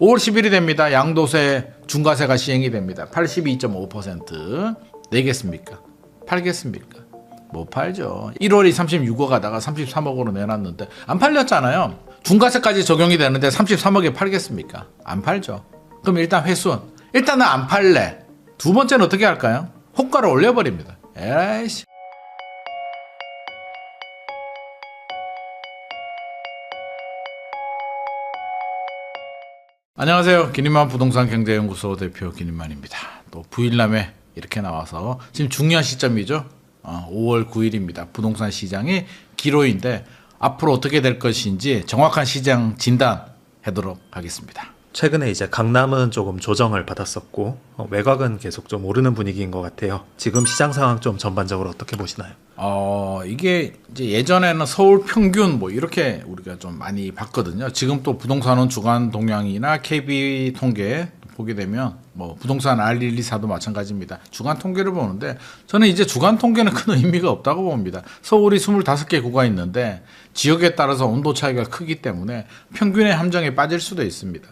5월 10일이 됩니다. 양도세 중과세가 시행이 됩니다. 82.5% 내겠습니까? 팔겠습니까? 못 팔죠. 1월이 36억 하다가 33억으로 내놨는데 안 팔렸잖아요. 중과세까지 적용이 되는데 33억에 팔겠습니까? 안 팔죠. 그럼 일단 회수. 일단은 안 팔래. 두 번째는 어떻게 할까요? 호가를 올려버립니다. 에이씨. 안녕하세요. 기님만 부동산 경제연구소 대표 기님만입니다. 또 부일남에 이렇게 나와서 지금 중요한 시점이죠. 5월 9일입니다. 부동산 시장이 기로인데 앞으로 어떻게 될 것인지 정확한 시장 진단하도록 하겠습니다. 최근에 이제 강남은 조금 조정을 받았었고 외곽은 계속 좀 오르는 분위기인 것 같아요. 지금 시장 상황 좀 전반적으로 어떻게 보시나요? 이게 이제 예전에는 서울 평균 뭐 이렇게 우리가 좀 많이 봤거든요. 지금 또 부동산은 주간 동향이나 KB 통계 보게 되면 뭐 부동산 R124도 마찬가지입니다. 주간 통계를 보는데 저는 이제 주간 통계는 큰 의미가 없다고 봅니다. 서울이 25개 구가 있는데 지역에 따라서 온도 차이가 크기 때문에 평균의 함정에 빠질 수도 있습니다.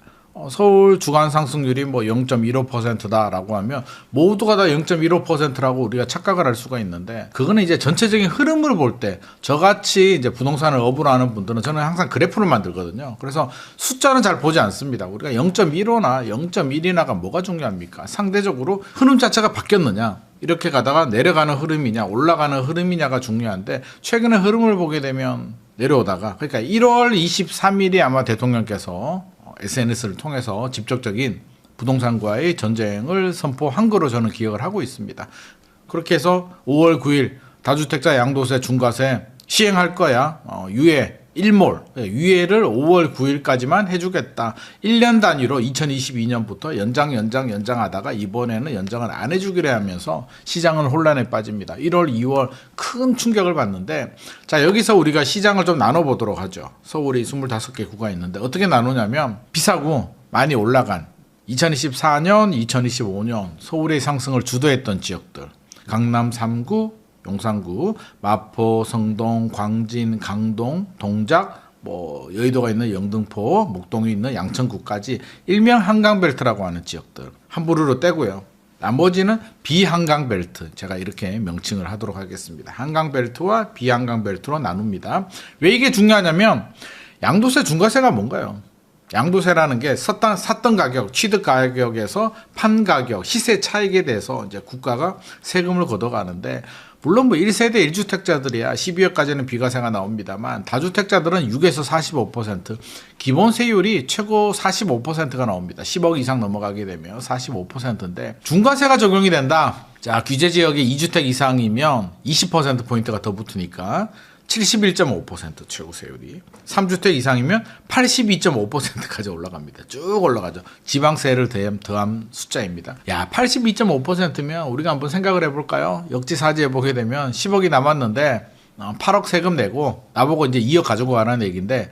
서울 주간 상승률이 뭐 0.15%다라고 하면 모두가 다 0.15%라고 우리가 착각을 할 수가 있는데 그거는 이제 전체적인 흐름을 볼 때 저같이 이제 부동산을 업으로 하는 분들은 저는 항상 그래프를 만들거든요. 그래서 숫자는 잘 보지 않습니다. 우리가 0.15나 0.1이나가 뭐가 중요합니까? 상대적으로 흐름 자체가 바뀌었느냐? 이렇게 가다가 내려가는 흐름이냐 올라가는 흐름이냐가 중요한데 최근의 흐름을 보게 되면 내려오다가 그러니까 1월 23일이 아마 대통령께서 SNS를 통해서 직접적인 부동산과의 전쟁을 선포한 거로 저는 기억을 하고 있습니다. 그렇게 해서 5월 9일 다주택자 양도세 중과세 시행할 거야. 유예 1몰 유예를 5월 9일까지만 해주겠다. 1년 단위로 2022년부터 연장하다가 이번에는 연장을 안 해주기로 하면서 시장은 혼란에 빠집니다. 1월, 2월 큰 충격을 받는데 자 여기서 우리가 시장을 좀 나눠보도록 하죠. 서울이 25개 구가 있는데 어떻게 나누냐면 비싸고 많이 올라간 2024년, 2025년 서울의 상승을 주도했던 지역들 강남 3구 용산구, 마포, 성동, 광진, 강동, 동작, 뭐 여의도가 있는 영등포, 목동이 있는 양천구까지 일명 한강벨트라고 하는 지역들 한 부류로 떼고요. 나머지는 비한강벨트 제가 이렇게 명칭을 하도록 하겠습니다. 한강벨트와 비한강벨트로 나눕니다. 왜 이게 중요하냐면 양도세 중과세가 뭔가요? 양도세라는 게 샀던 가격, 취득 가격에서 판 가격, 시세 차익에 대해서 이제 국가가 세금을 걷어가는데 물론 뭐 1세대 1주택자들이야 12억까지는 비과세가 나옵니다만 다주택자들은 6에서 45% 기본 세율이 최고 45%가 나옵니다. 10억 이상 넘어가게 되면 45%인데 중과세가 적용이 된다. 자 규제 지역이 2주택 이상이면 20%포인트가 더 붙으니까 71.5% 최고 세율이 3주택 이상이면 82.5%까지 올라갑니다. 쭉 올라가죠. 지방세를 더한 숫자입니다. 야 82.5%면 우리가 한번 생각을 해볼까요? 역지사지 해보게 되면 10억이 남았는데 8억 세금 내고 나보고 이제 2억 가지고 가라는 얘기인데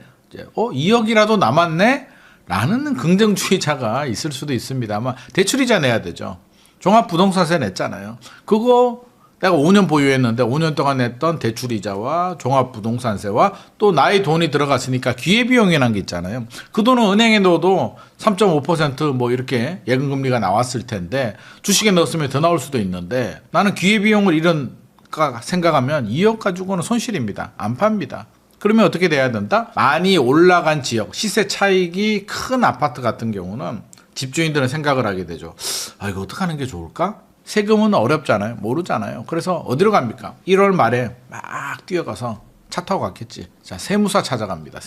2억이라도 남았네? 라는 긍정주의자가 있을 수도 있습니다. 아마 대출이자 내야 되죠. 종합부동산세 냈잖아요. 그거 내가 5년 보유했는데 5년 동안 냈던 대출이자와 종합부동산세와 또 나의 돈이 들어갔으니까 기회비용이라는 게 있잖아요. 그 돈은 은행에 넣어도 3.5% 이렇게 예금금리가 나왔을 텐데 주식에 넣었으면 더 나올 수도 있는데 나는 기회비용을 이런가 생각하면 2억 가지고는 손실입니다. 안 팝니다. 그러면 어떻게 돼야 된다? 많이 올라간 지역, 시세 차익이 큰 아파트 같은 경우는 집주인들은 생각을 하게 되죠. 이거 어떻게 하는 게 좋을까? 세금은 어렵잖아요. 모르잖아요. 그래서 어디로 갑니까? 1월 말에 막 뛰어가서 차 타고 갔겠지. 자, 세무사 찾아갑니다.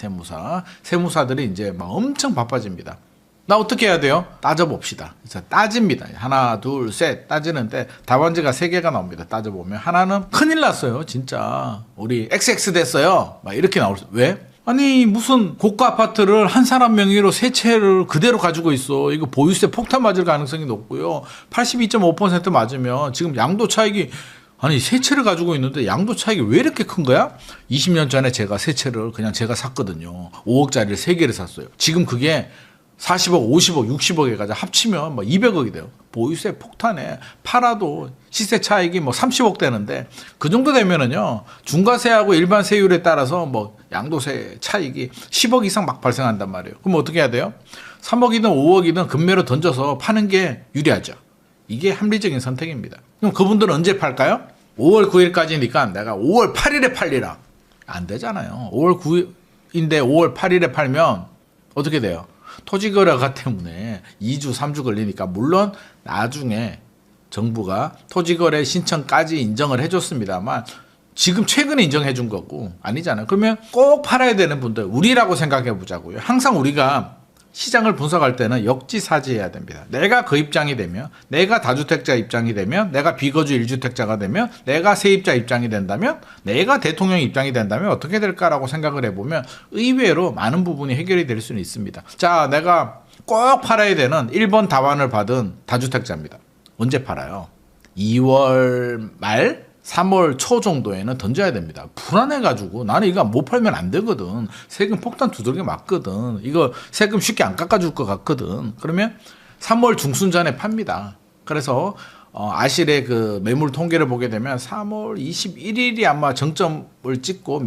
세무사들이 이제 막 엄청 바빠집니다. 나 어떻게 해야 돼요? 따져봅시다. 그래서 따집니다. 하나, 둘, 셋 따지는데 답안지가 3개가 나옵니다. 따져보면 하나는 큰일 났어요. 진짜 우리 XX 됐어요. 막 이렇게 나올 수. 왜? 아니 무슨 고가 아파트를 한 사람 명의로 세 채를 그대로 가지고 있어. 이거 보유세 폭탄 맞을 가능성이 높고요. 82.5% 맞으면 지금 양도 차익이 아니 세 채를 가지고 있는데 양도 차익이 왜 이렇게 큰 거야? 20년 전에 제가 세 채를 그냥 제가 샀거든요. 5억짜리를 3개를 샀어요. 지금 그게 40억, 50억, 60억에 가자 합치면 뭐 200억이 돼요. 보유세 폭탄에 팔아도 시세 차익이 뭐 30억 되는데 그 정도 되면은요 중과세하고 일반 세율에 따라서 뭐 양도세 차익이 10억 이상 막 발생한단 말이에요. 그럼 어떻게 해야 돼요? 3억이든 5억이든 금매로 던져서 파는 게 유리하죠. 이게 합리적인 선택입니다. 그럼 그분들은 언제 팔까요? 5월 9일까지니까 내가 5월 8일에 팔리라. 안 되잖아요. 5월 9일인데 5월 8일에 팔면 어떻게 돼요? 토지거래가 때문에 2주, 3주 걸리니까 물론 나중에 정부가 토지거래 신청까지 인정을 해줬습니다만 지금 최근에 인정해 준 거고 아니잖아요. 그러면 꼭 팔아야 되는 분들 우리라고 생각해 보자고요. 항상 우리가 시장을 분석할 때는 역지사지해야 됩니다. 내가 그 입장이 되면, 내가 다주택자 입장이 되면, 내가 비거주 1주택자가 되면, 내가 세입자 입장이 된다면, 내가 대통령 입장이 된다면 어떻게 될까라고 생각을 해보면 의외로 많은 부분이 해결이 될 수는 있습니다. 자, 내가 꼭 팔아야 되는 1번 답안을 받은 다주택자입니다. 언제 팔아요? 2월 말? 3월 초 정도에는 던져야 됩니다. 불안해가지고 나는 이거 못 팔면 안 되거든. 세금 폭탄 두들겨 맞거든. 이거 세금 쉽게 안 깎아줄 것 같거든. 그러면 3월 중순 전에 팝니다. 그래서 아실의 그 매물 통계를 보게 되면 3월 21일이 아마 정점을 찍고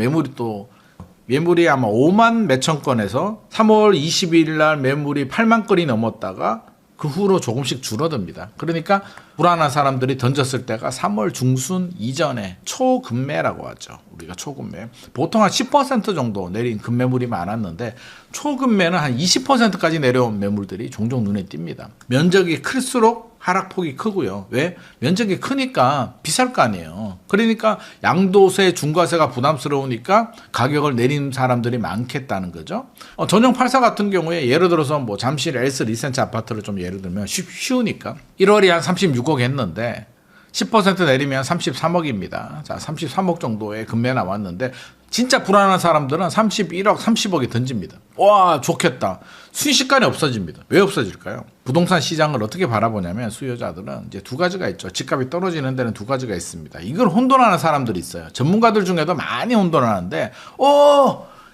매물이 아마 5만 몇천 건에서 3월 22일 날 매물이 8만 건이 넘었다가 그 후로 조금씩 줄어듭니다. 그러니까 불안한 사람들이 던졌을 때가 3월 중순 이전에 초급매라고 하죠. 우리가 초급매. 보통 한 10% 정도 내린 급매물이 많았는데 초급매는 한 20%까지 내려온 매물들이 종종 눈에 띕니다. 면적이 클수록 하락폭이 크고요. 왜? 면적이 크니까 비쌀 거 아니에요. 그러니까 양도세, 중과세가 부담스러우니까 가격을 내린 사람들이 많겠다는 거죠. 전용 84 같은 경우에 예를 들어서 뭐 잠실 S 리센트 아파트를 좀 예를 들면 쉬우니까 1월이 한 36억 했는데 10% 내리면 33억입니다. 자, 33억 정도의 금매 나왔는데 진짜 불안한 사람들은 31억, 30억이 던집니다. 와, 좋겠다. 순식간에 없어집니다. 왜 없어질까요? 부동산 시장을 어떻게 바라보냐면 수요자들은 이제 두 가지가 있죠. 집값이 떨어지는 데는 두 가지가 있습니다. 이걸 혼돈하는 사람들이 있어요. 전문가들 중에도 많이 혼돈하는데,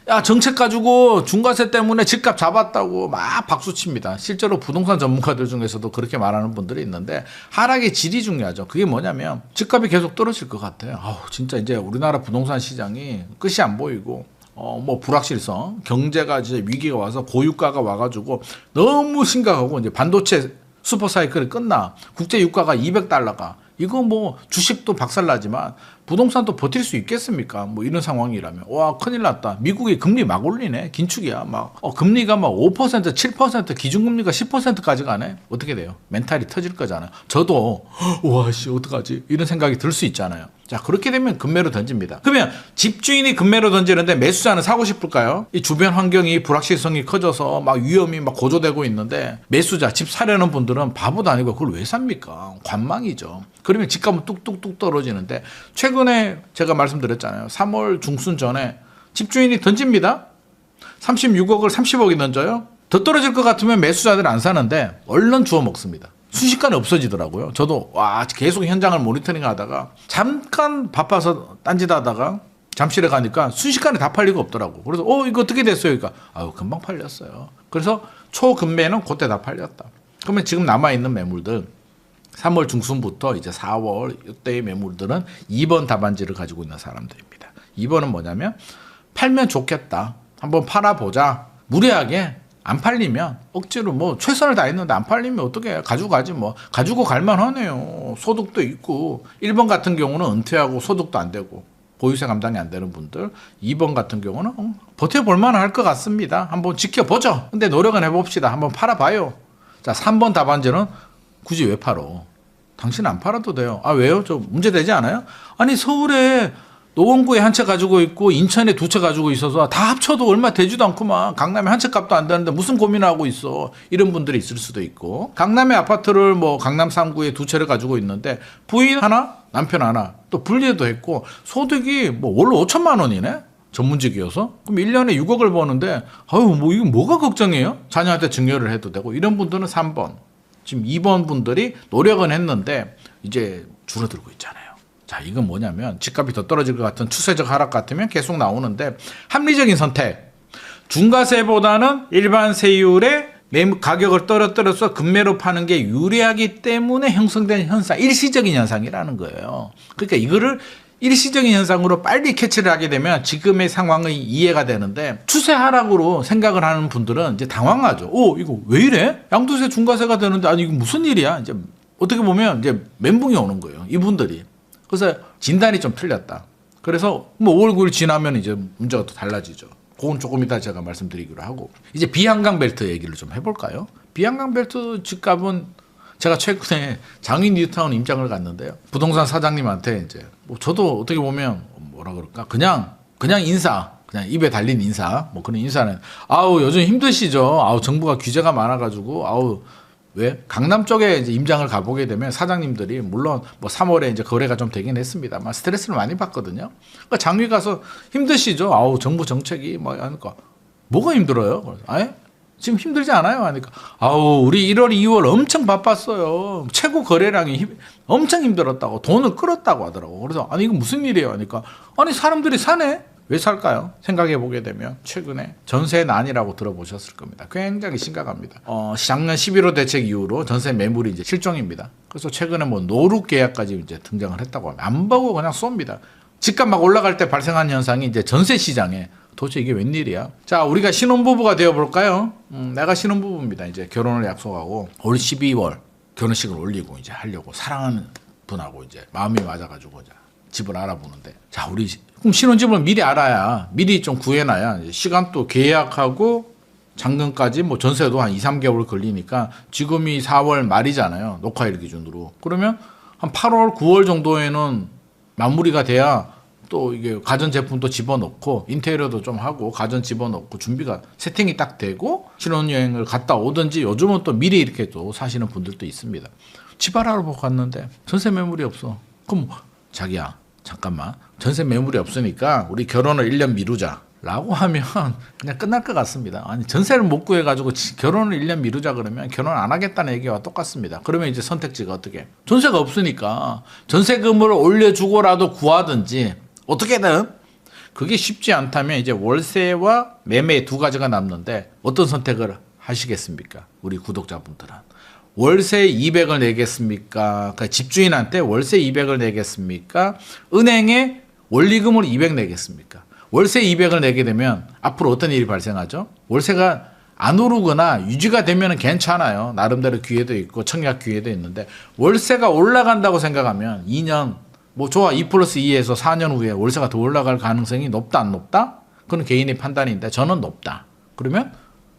야, 정책 가지고 중과세 때문에 집값 잡았다고 막 박수칩니다. 실제로 부동산 전문가들 중에서도 그렇게 말하는 분들이 있는데 하락의 질이 중요하죠. 그게 뭐냐면 집값이 계속 떨어질 것 같아요. 진짜 이제 우리나라 부동산 시장이 끝이 안 보이고 뭐 불확실성, 경제가 이제 위기가 와서 고유가가 와가지고 너무 심각하고 이제 반도체 슈퍼 사이클이 끝나 국제 유가가 200달러가 이거 뭐 주식도 박살나지만 부동산도 버틸 수 있겠습니까? 뭐 이런 상황이라면 와 큰일 났다. 미국이 금리 막 올리네. 긴축이야. 막 금리가 막 5%, 7% 기준금리가 10%까지 가네. 어떻게 돼요? 멘탈이 터질 거잖아요. 저도 와씨 어떡하지? 이런 생각이 들 수 있잖아요. 자 그렇게 되면 금매로 던집니다. 그러면 집주인이 금매로 던지는데 매수자는 사고 싶을까요? 이 주변 환경이 불확실성이 커져서 막 위험이 막 고조되고 있는데 매수자 집 사려는 분들은 바보도 아니고 그걸 왜 삽니까? 관망이죠. 그러면 집값은 뚝뚝뚝 떨어지는데 최근에 제가 말씀드렸잖아요. 3월 중순 전에 집주인이 던집니다. 36억을 30억이 던져요. 더 떨어질 것 같으면 매수자들 안 사는데 얼른 주워 먹습니다. 순식간에 없어지더라고요. 저도 와 계속 현장을 모니터링 하다가 잠깐 바빠서 딴짓하다가 잠실에 가니까 순식간에 다 팔리고 없더라고. 그래서 이거 어떻게 됐어요? 그러니까 금방 팔렸어요. 그래서 초급매는 그때 다 팔렸다. 그러면 지금 남아있는 매물들 3월 중순부터 이제 4월 이때의 매물들은 2번 답안지를 가지고 있는 사람들입니다. 2번은 뭐냐면 팔면 좋겠다. 한번 팔아보자. 무리하게 안 팔리면 억지로 뭐 최선을 다했는데 안 팔리면 어떻게 가지고 가지 뭐. 가지고 갈만하네요. 소득도 있고 1번 같은 경우는 은퇴하고 소득도 안 되고 보유세 감당이 안 되는 분들 2번 같은 경우는 버텨볼 만할 것 같습니다. 한번 지켜보죠. 근데 노력은 해봅시다. 한번 팔아봐요. 자 3번 답안지는 굳이 왜 팔어? 당신 안 팔아도 돼요. 왜요? 저 문제되지 않아요? 아니 서울에 노원구에 한 채 가지고 있고 인천에 두 채 가지고 있어서 다 합쳐도 얼마 되지도 않구만. 강남에 한 채 값도 안 되는데 무슨 고민하고 있어. 이런 분들이 있을 수도 있고 강남의 아파트를 뭐 강남 3구에 두 채를 가지고 있는데 부인 하나 남편 하나 또 분리도 했고 소득이 뭐 월로 5천만 원이네. 전문직이어서 그럼 1년에 6억을 버는데 뭐 이거 뭐가 걱정이에요? 자녀한테 증여를 해도 되고 이런 분들은 3번 지금 2번 분들이 노력은 했는데 이제 줄어들고 있잖아요. 자, 이건 뭐냐면 집값이 더 떨어질 것 같은 추세적 하락 같으면 계속 나오는데 합리적인 선택. 중과세보다는 일반 세율의 가격을 떨어뜨려서 급매로 파는 게 유리하기 때문에 형성된 현상, 일시적인 현상이라는 거예요. 그러니까 일시적인 현상으로 빨리 캐치를 하게 되면 지금의 상황의 이해가 되는데 추세 하락으로 생각을 하는 분들은 이제 당황하죠. 이거 왜 이래? 양도세 중과세가 되는데 아니 이거 무슨 일이야? 이제 어떻게 보면 이제 멘붕이 오는 거예요. 이분들이. 그래서 진단이 좀 틀렸다. 그래서 뭐 5월 9일 지나면 이제 문제가 또 달라지죠. 그건 조금 이따 제가 말씀드리기로 하고 이제 비한강 벨트 얘기를 좀 해볼까요? 비한강 벨트 집값은 제가 최근에 장인 뉴타운 임장을 갔는데요. 부동산 사장님한테 이제 뭐 저도 어떻게 보면 뭐라 그럴까 그냥 인사 그냥 입에 달린 인사 뭐 그런 인사는 요즘 힘드시죠. 정부가 규제가 많아가지고 왜 강남 쪽에 이제 임장을 가보게 되면 사장님들이 물론 뭐 3월에 이제 거래가 좀 되긴 했습니다만 스트레스를 많이 받거든요. 그러니까 장위 가서 힘드시죠. 정부 정책이 뭐 하니까 뭐가 힘들어요? 지금 힘들지 않아요? 하니까 우리 1월 2월 엄청 바빴어요. 최고 거래량이 엄청 힘들었다고 돈을 끌었다고 하더라고. 그래서 이거 무슨 일이에요? 하니까 사람들이 사네. 왜 살까요? 생각해 보게 되면 최근에 전세 난이라고 들어보셨을 겁니다. 굉장히 심각합니다. 작년 11호 대책 이후로 전세 매물이 이제 실종입니다. 그래서 최근에 뭐 노루 계약까지 이제 등장을 했다고 합니다. 안 보고 그냥 쏩니다. 집값 막 올라갈 때 발생한 현상이 이제 전세 시장에 도대체 이게 웬일이야? 자, 우리가 신혼부부가 되어볼까요? 내가 신혼부부입니다. 이제 결혼을 약속하고 올 12월 결혼식을 올리고 이제 하려고 사랑하는 분하고 이제 마음이 맞아가지고 이제 집을 알아보는데 자, 우리 그럼 신혼집을 미리 알아야 미리 좀 구해놔야 시간도 계약하고 잔금까지 뭐 전세도 한 2, 3개월 걸리니까 지금이 4월 말이잖아요. 녹화일 기준으로. 그러면 한 8월, 9월 정도에는 마무리가 돼야 또 이게 가전제품도 집어넣고 인테리어도 좀 하고 가전 집어넣고 준비가 세팅이 딱 되고 신혼여행을 갔다 오든지 요즘은 또 미리 이렇게 또 사시는 분들도 있습니다. 집 알아보고 갔는데 전세 매물이 없어. 그럼 자기야 잠깐만 전세 매물이 없으니까 우리 결혼을 1년 미루자 라고 하면 그냥 끝날 것 같습니다. 전세를 못 구해가지고 결혼을 1년 미루자 그러면 결혼 안 하겠다는 얘기와 똑같습니다. 그러면 이제 선택지가 어떻게 전세가 없으니까 전세금을 올려주고라도 구하든지 어떻게든 그게 쉽지 않다면 이제 월세와 매매 두 가지가 남는데 어떤 선택을 하시겠습니까? 우리 구독자분들은 월세 200을 내겠습니까? 그러니까 집주인한테 월세 200을 내겠습니까? 은행에 원리금을 200 내겠습니까? 월세 200을 내게 되면 앞으로 어떤 일이 발생하죠? 월세가 안 오르거나 유지가 되면 괜찮아요. 나름대로 기회도 있고 청약 기회도 있는데 월세가 올라간다고 생각하면 2년 뭐 좋아 2+2에서 4년 후에 월세가 더 올라갈 가능성이 높다 안 높다? 그건 개인의 판단인데 저는 높다. 그러면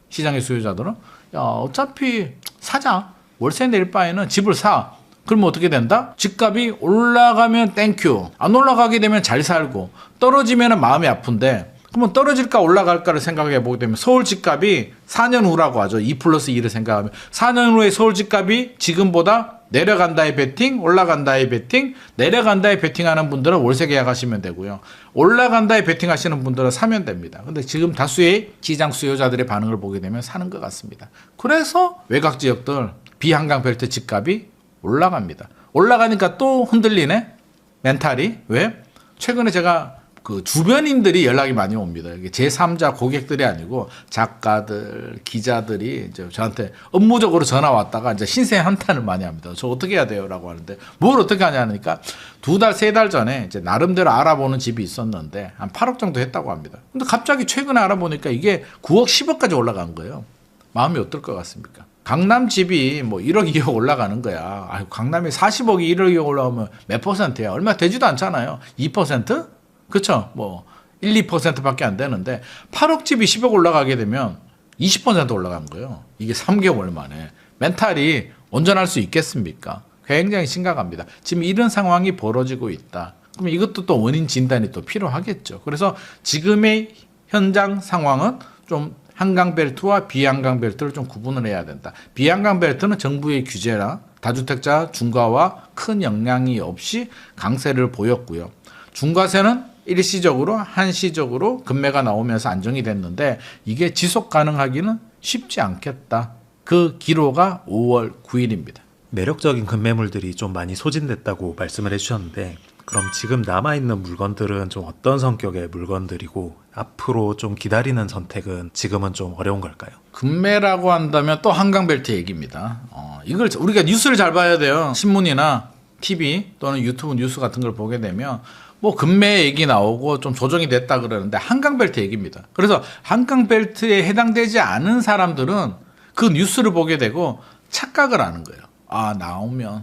시장의 수요자들은 어차피 사자. 월세 낼 바에는 집을 사. 그러면 어떻게 된다? 집값이 올라가면 땡큐. 안 올라가게 되면 잘 살고 떨어지면 마음이 아픈데 그러면 떨어질까 올라갈까를 생각해 보게 되면 서울 집값이 4년 후라고 하죠. 2+2를 생각하면 4년 후에 서울 집값이 지금보다 내려간다의 베팅, 올라간다의 베팅, 내려간다의 베팅하는 분들은 월세 계약하시면 되고요. 올라간다의 베팅하시는 분들은 사면 됩니다. 근데 지금 다수의 시장 수요자들의 반응을 보게 되면 사는 것 같습니다. 그래서 외곽 지역들 비한강 벨트 집값이 올라갑니다. 올라가니까 또 흔들리네? 멘탈이. 왜? 최근에 제가 그 주변인들이 연락이 많이 옵니다. 이게 제3자 고객들이 아니고 작가들, 기자들이 이제 저한테 업무적으로 전화 왔다가 이제 신세 한탄을 많이 합니다. 저 어떻게 해야 돼요? 라고 하는데 뭘 어떻게 하냐니까 2달, 3달 전에 이제 나름대로 알아보는 집이 있었는데 한 8억 정도 했다고 합니다. 근데 갑자기 최근에 알아보니까 이게 9억, 10억까지 올라간 거예요. 마음이 어떨 것 같습니까? 강남 집이 뭐 1억, 2억 올라가는 거야. 강남에 40억이 1억, 2억 올라오면 몇 %야? 얼마 되지도 않잖아요. 2%? 그쵸? 뭐 1, 2%밖에 안 되는데 8억 집이 10억 올라가게 되면 20% 올라간 거예요. 이게 3개월 만에. 멘탈이 온전할 수 있겠습니까? 굉장히 심각합니다. 지금 이런 상황이 벌어지고 있다. 그럼 이것도 또 원인 진단이 또 필요하겠죠. 그래서 지금의 현장 상황은 좀 한강벨트와 비한강벨트를 좀 구분을 해야 된다. 비한강벨트는 정부의 규제나 다주택자 중과와 큰 영향이 없이 강세를 보였고요. 중과세는 일시적으로 한시적으로 금매가 나오면서 안정이 됐는데 이게 지속 가능하기는 쉽지 않겠다. 그 기로가 5월 9일입니다. 매력적인 급매물들이 좀 많이 소진됐다고 말씀을 해주셨는데 그럼 지금 남아있는 물건들은 좀 어떤 성격의 물건들이고 앞으로 좀 기다리는 선택은 지금은 좀 어려운 걸까요? 금매라고 한다면 또 한강벨트 얘기입니다. 이걸 우리가 뉴스를 잘 봐야 돼요. 신문이나 TV 또는 유튜브 뉴스 같은 걸 보게 되면 뭐 금매 얘기 나오고 좀 조정이 됐다 그러는데 한강벨트 얘기입니다. 그래서 한강벨트에 해당되지 않은 사람들은 그 뉴스를 보게 되고 착각을 하는 거예요. 아, 나오면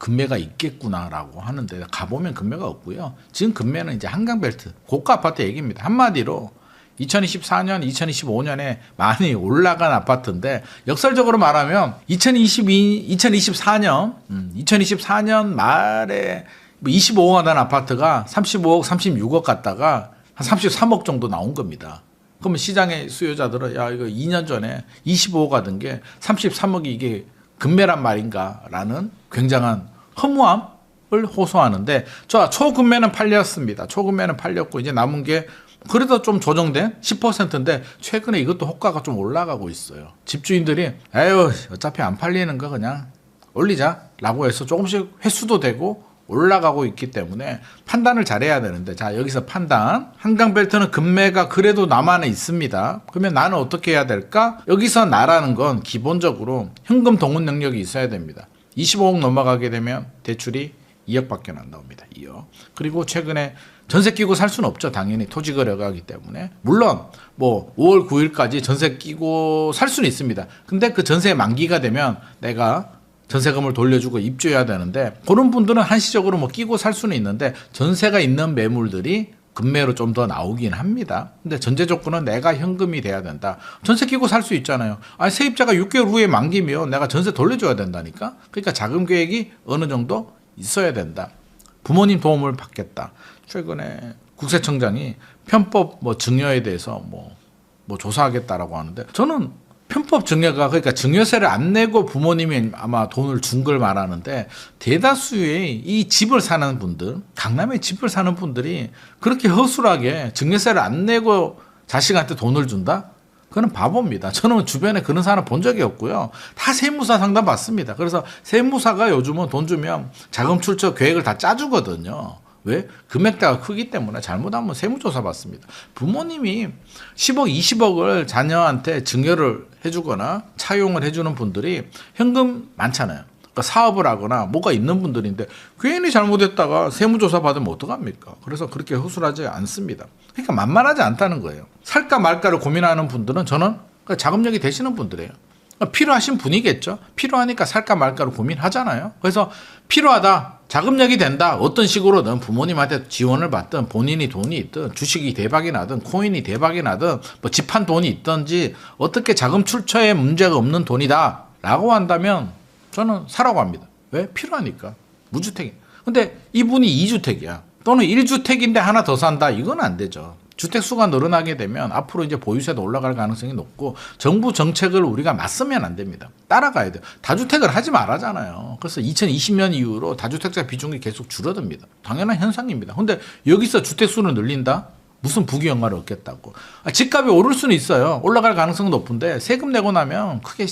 금매가 있겠구나라고 하는데 가보면 금매가 없고요. 지금 금매는 이제 한강벨트 고가 아파트 얘기입니다. 한마디로 2024년, 2025년에 많이 올라간 아파트인데 역설적으로 말하면 2024년 말에 25억 원 한 아파트가 35억, 36억 갔다가 한 33억 정도 나온 겁니다. 그러면 시장의 수요자들은 야, 이거 2년 전에 25억 가던 게 33억이 이게 금매란 말인가라는 굉장한 허무함을 호소하는데 저 초금매는 팔렸습니다. 초금매는 팔렸고 이제 남은 게 그래도 좀 조정된 10%인데 최근에 이것도 호가가 좀 올라가고 있어요. 집주인들이 에휴 어차피 안 팔리는 거 그냥 올리자라고 해서 조금씩 회수도 되고 올라가고 있기 때문에 판단을 잘해야 되는데 자 여기서 판단 한강벨트는 금매가 그래도 남아는 있습니다. 그러면 나는 어떻게 해야 될까? 여기서 나라는 건 기본적으로 현금 동원 능력이 있어야 됩니다. 25억 넘어가게 되면 대출이 2억밖에 안 나옵니다. 2억. 그리고 최근에 전세 끼고 살 수는 없죠. 당연히 토지 거래가 하기 때문에. 물론 뭐 5월 9일까지 전세 끼고 살 수는 있습니다. 근데 그 전세 만기가 되면 내가 전세금을 돌려주고 입주해야 되는데 그런 분들은 한시적으로 뭐 끼고 살 수는 있는데 전세가 있는 매물들이 금매로 좀 더 나오긴 합니다. 근데 전제 조건은 내가 현금이 돼야 된다. 전세 끼고 살 수 있잖아요. 아니 세입자가 6개월 후에 만기면 내가 전세 돌려줘야 된다니까. 그러니까 자금 계획이 어느 정도 있어야 된다. 부모님 도움을 받겠다. 최근에 국세청장이 편법 뭐 증여에 대해서 뭐 조사하겠다라고 하는데 저는 편법 증여가 그러니까 증여세를 안 내고 부모님이 아마 돈을 준 걸 말하는데 대다수의 이 집을 사는 분들 강남에 집을 사는 분들이 그렇게 허술하게 증여세를 안 내고 자식한테 돈을 준다? 그건 바보입니다. 저는 주변에 그런 사람 본 적이 없고요. 다 세무사 상담 받습니다. 그래서 세무사가 요즘은 돈 주면 자금 출처 계획을 다 짜주거든요. 왜? 금액대가 크기 때문에 잘못하면 세무조사 받습니다. 부모님이 10억, 20억을 자녀한테 증여를 해주거나 차용을 해주는 분들이 현금 많잖아요. 그러니까 사업을 하거나 뭐가 있는 분들인데 괜히 잘못했다가 세무조사 받으면 어떡합니까? 그래서 그렇게 허술하지 않습니다. 그러니까 만만하지 않다는 거예요. 살까 말까를 고민하는 분들은 저는 자금력이 되시는 분들이에요. 필요하신 분이겠죠. 필요하니까 살까 말까를 고민하잖아요. 그래서 필요하다. 자금력이 된다. 어떤 식으로든 부모님한테 지원을 받든 본인이 돈이 있든 주식이 대박이 나든 코인이 대박이 나든 뭐 집 한 돈이 있든지 어떻게 자금 출처에 문제가 없는 돈이다 라고 한다면 저는 사라고 합니다. 왜? 필요하니까. 무주택이. 근데 이분이 2주택이야. 또는 1주택인데 하나 더 산다. 이건 안 되죠. 주택 수가 늘어나게 되면 앞으로 이제 보유세도 올라갈 가능성이 높고 정부 정책을 우리가 맞서면 안 됩니다. 따라가야 돼요. 다주택을 하지 말아잖아요. 그래서 2020년 이후로 다주택자 비중이 계속 줄어듭니다. 당연한 현상입니다. 근데 여기서 주택 수를 늘린다? 무슨 부귀영화를 얻겠다고. 집값이 오를 수는 있어요. 올라갈 가능성은 높은데 세금 내고 나면 크게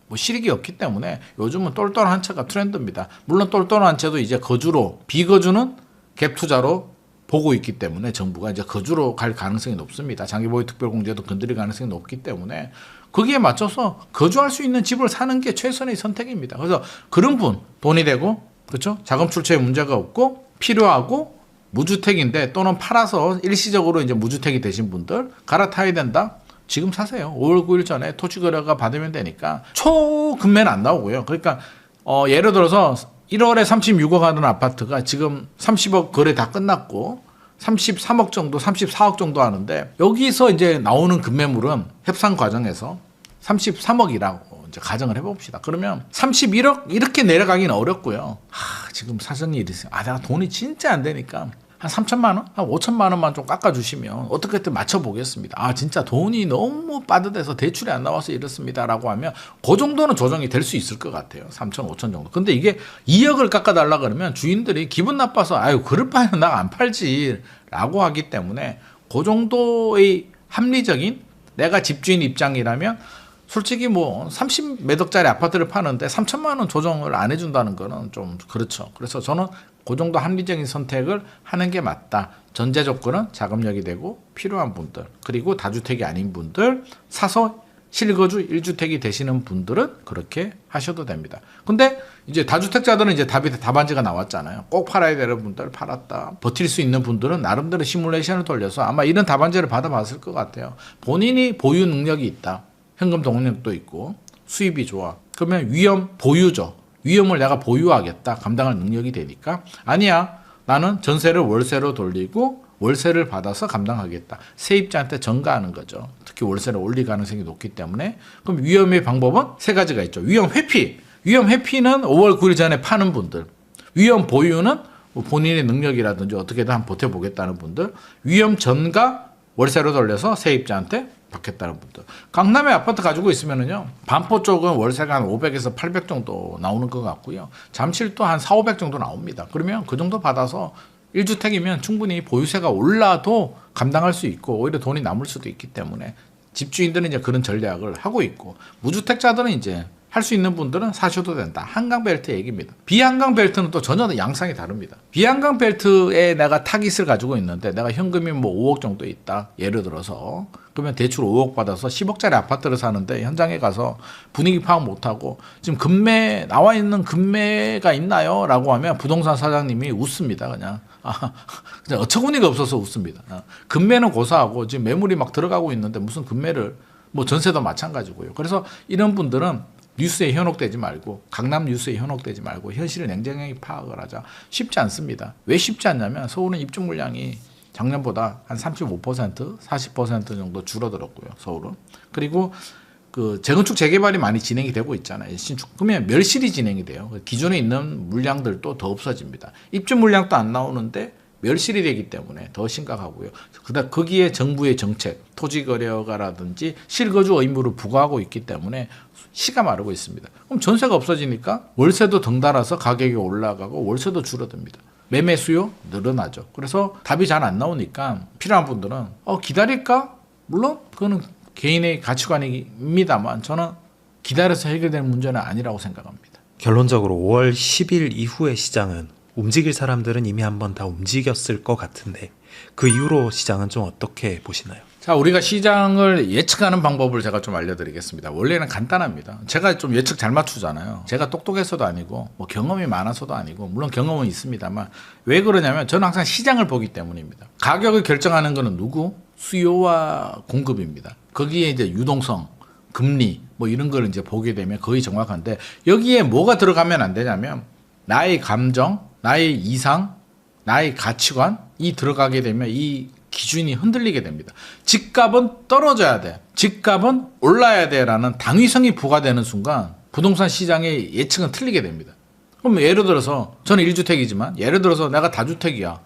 뭐 실익이 없기 때문에 요즘은 똘똘한 채가 트렌드입니다. 물론 똘똘한 채도 이제 거주로 비거주는 갭 투자로 보고 있기 때문에 정부가 이제 거주로 갈 가능성이 높습니다. 장기보유 특별공제도 건드릴 가능성이 높기 때문에 거기에 맞춰서 거주할 수 있는 집을 사는 게 최선의 선택입니다. 그래서 그런 분 돈이 되고 그렇죠? 자금 출처에 문제가 없고 필요하고 무주택인데 또는 팔아서 일시적으로 이제 무주택이 되신 분들 갈아타야 된다. 지금 사세요. 5월 9일 전에 토지 거래가 받으면 되니까 초금매는 안 나오고요. 그러니까 예를 들어서 1월에 36억 하던 아파트가 지금 30억 거래 다 끝났고 33억 정도, 34억 정도 하는데 여기서 이제 나오는 금매물은 협상 과정에서 33억이라고 이제 가정을 해봅시다. 그러면 31억 이렇게 내려가기는 어렵고요. 지금 사정이 이랬어요. 내가 돈이 진짜 안 되니까 한 3천만 원? 한 5천만 원만 좀 깎아주시면 어떻게든 맞춰보겠습니다. 진짜 돈이 너무 빠듯해서 대출이 안 나와서 이렇습니다. 라고 하면 그 정도는 조정이 될 수 있을 것 같아요. 3천, 5천 정도. 근데 이게 2억을 깎아달라 그러면 주인들이 기분 나빠서 그럴 바에는 나 안 팔지 라고 하기 때문에 그 정도의 합리적인 내가 집주인 입장이라면 솔직히 뭐 30몇 억짜리 아파트를 파는데 3천만 원 조정을 안 해준다는 거는 좀 그렇죠. 그래서 저는 그 정도 합리적인 선택을 하는 게 맞다. 전제 조건은 자금력이 되고 필요한 분들 그리고 다주택이 아닌 분들 사서 실거주 1주택이 되시는 분들은 그렇게 하셔도 됩니다. 근데 이제 다주택자들은 이제 답안지가 나왔잖아요. 꼭 팔아야 되는 분들 팔았다. 버틸 수 있는 분들은 나름대로 시뮬레이션을 돌려서 아마 이런 답안지를 받아봤을 것 같아요. 본인이 보유 능력이 있다. 현금 동력도 있고 수입이 좋아. 그러면 위험 보유죠. 위험을 내가 보유하겠다. 감당할 능력이 되니까 아니야. 나는 전세를 월세로 돌리고 월세를 받아서 감당하겠다. 세입자한테 전가하는 거죠. 특히 월세를 올릴 가능성이 높기 때문에. 그럼 위험의 방법은 세 가지가 있죠. 위험 회피. 위험 회피는 5월 9일 전에 파는 분들. 위험 보유는 본인의 능력이라든지 어떻게든 한번 버텨보겠다는 분들. 위험 전가 월세로 돌려서 세입자한테 받겠다는 분들. 강남에 아파트 가지고 있으면은요. 반포 쪽은 월세가 한 500에서 800 정도 나오는 것 같고요. 잠실도 한 4, 500 정도 나옵니다. 그러면 그 정도 받아서 1주택이면 충분히 보유세가 올라도 감당할 수 있고 오히려 돈이 남을 수도 있기 때문에 집주인들은 이제 그런 전략을 하고 있고 무주택자들은 이제 할 수 있는 분들은 사셔도 된다. 한강벨트 얘기입니다. 비한강벨트는 또 전혀 양상이 다릅니다. 비한강벨트에 내가 타깃을 가지고 있는데 내가 현금이 뭐 5억 정도 있다. 예를 들어서 그러면 대출 5억 받아서 10억짜리 아파트를 사는데 현장에 가서 분위기 파악 못하고 지금 금매 나와 있는 금매가 있나요? 라고 하면 부동산 사장님이 웃습니다. 그냥 어처구니가 없어서 웃습니다. 금매는 고사하고 지금 매물이 막 들어가고 있는데 무슨 금매를 뭐 전세도 마찬가지고요. 그래서 이런 분들은 뉴스에 현혹되지 말고 강남 뉴스에 현혹되지 말고 현실을 냉정하게 파악을 하자. 쉽지 않습니다. 왜 쉽지 않냐면 서울은 입주 물량이 작년보다 한 35%, 40% 정도 줄어들었고요. 서울은. 그리고 그 재건축 재개발이 많이 진행이 되고 있잖아요. 신축. 그러면 멸실이 진행이 돼요. 기존에 있는 물량들도 더 없어집니다. 입주 물량도 안 나오는데 멸실이 되기 때문에 더 심각하고요. 그다음 거기에 정부의 정책, 토지거래가라든지 실거주 의무를 부과하고 있기 때문에 시가 마르고 있습니다. 그럼 전세가 없어지니까 월세도 덩달아서 가격이 올라가고 월세도 줄어듭니다. 매매 수요 늘어나죠. 그래서 답이 잘 안 나오니까 필요한 분들은 기다릴까? 물론 그거는 개인의 가치관입니다만 저는 기다려서 해결되는 문제는 아니라고 생각합니다. 결론적으로 5월 10일 이후의 시장은 움직일 사람들은 이미 한번 다 움직였을 것 같은데 그 이후로 시장은 좀 어떻게 보시나요? 자, 우리가 시장을 예측하는 방법을 제가 좀 알려드리겠습니다. 원래는 간단합니다. 제가 좀 예측 잘 맞추잖아요. 제가 똑똑해서도 아니고 뭐 경험이 많아서도 아니고 물론 경험은 있습니다만 왜 그러냐면 저는 항상 시장을 보기 때문입니다. 가격을 결정하는 거는 누구? 수요와 공급입니다. 거기에 이제 유동성, 금리 뭐 이런 걸 이제 보게 되면 거의 정확한데 여기에 뭐가 들어가면 안 되냐면 나의 감정, 나의 이상, 나의 가치관이 들어가게 되면 이 기준이 흔들리게 됩니다. 집값은 떨어져야 돼. 집값은 올라야 돼라는 당위성이 부과되는 순간 부동산 시장의 예측은 틀리게 됩니다. 그럼 예를 들어서 저는 1주택이지만 예를 들어서 내가 다주택이야.